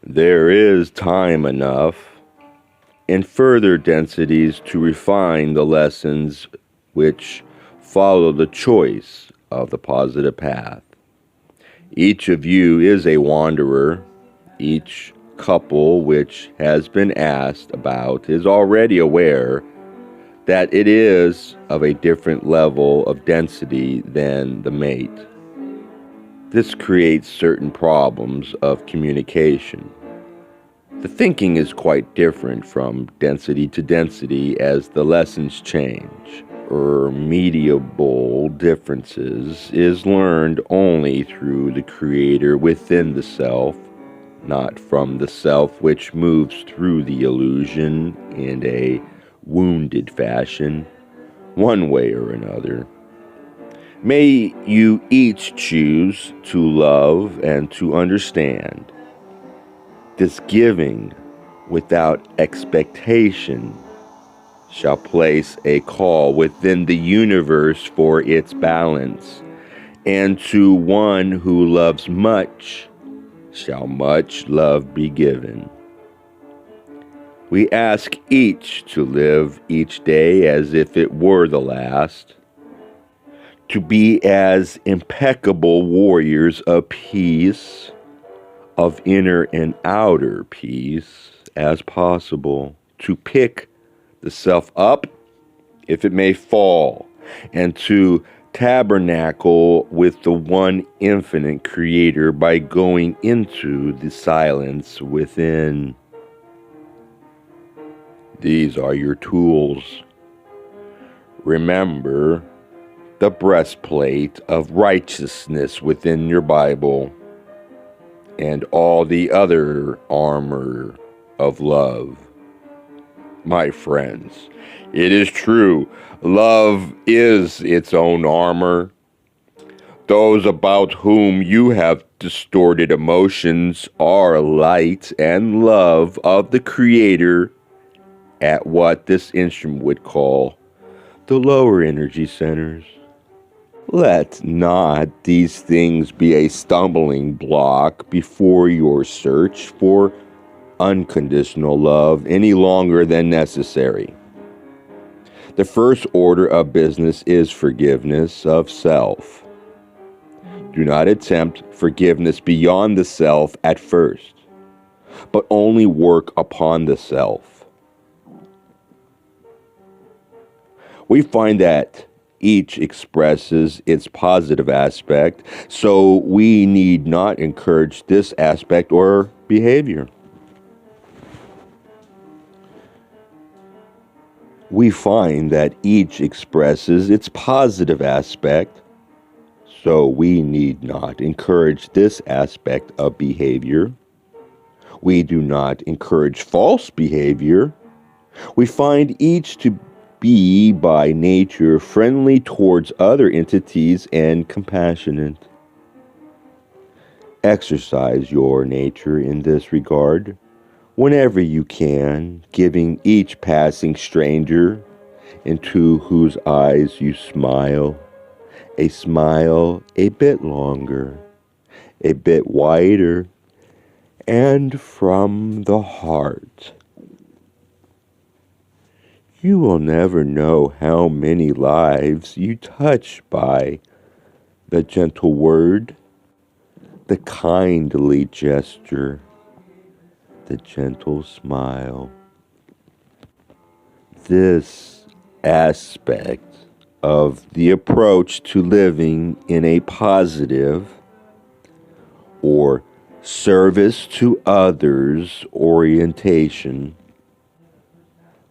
There is time enough in further densities to refine the lessons which follow the choice of the positive path. Each of you is a wanderer. Each couple which has been asked about is already aware that it is of a different level of density than the mate. This creates certain problems of communication. The thinking is quite different from density to density as the lessons change. Irremediable differences is learned only through the creator within the self, not from the self which moves through the illusion in a wounded fashion, one way or another. May you each choose to love and to understand. This giving without expectation shall place a call within the universe for its balance, and to one who loves much shall much love be given. We ask each to live each day as if it were the last, to be as impeccable warriors of peace, of inner and outer peace as possible, to pick the self up if it may fall, and to tabernacle with the one infinite creator by going into the silence within. These are your tools. Remember the breastplate of righteousness within your Bible and all the other armor of love. My friends, it is true, love is its own armor. Those about whom you have distorted emotions are light and love of the Creator at what this instrument would call the lower energy centers. Let not these things be a stumbling block before your search for unconditional love any longer than necessary. The first order of business is forgiveness of self. Do not attempt forgiveness beyond the self at first, but only work upon the self. We find that each expresses its positive aspect, so we need not encourage this aspect or behavior. We find that each expresses its positive aspect, so we need not encourage this aspect of behavior. We do not encourage false behavior. We find each to be by nature friendly towards other entities and compassionate. Exercise your nature in this regard whenever you can, giving each passing stranger into whose eyes you smile a bit longer, a bit wider, and from the heart. You will never know how many lives you touch by the gentle word, the kindly gesture, the gentle smile. This aspect of the approach to living in a positive or service to others orientation.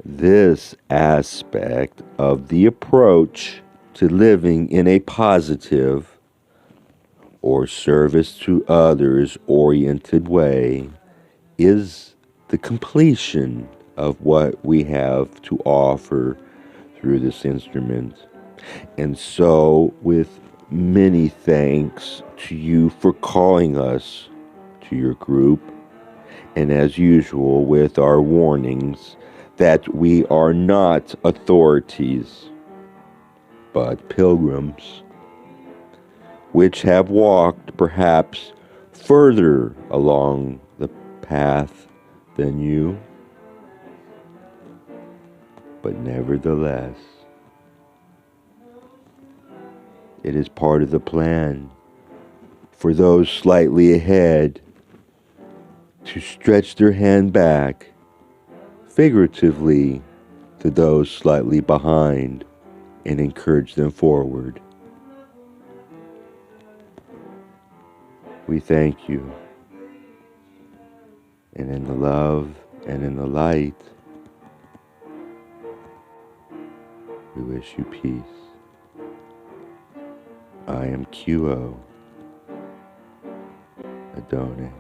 This aspect of the approach to living in a positive or service to others oriented way is the completion of what we have to offer through this instrument. And so, with many thanks to you for calling us to your group, and as usual with our warnings that we are not authorities, but pilgrims, which have walked perhaps further along the path than you, but nevertheless, it is part of the plan for those slightly ahead to stretch their hand back, figuratively, to those slightly behind and encourage them forward. We thank you. And in the love and in the light, we wish you peace. I am QO, Adone.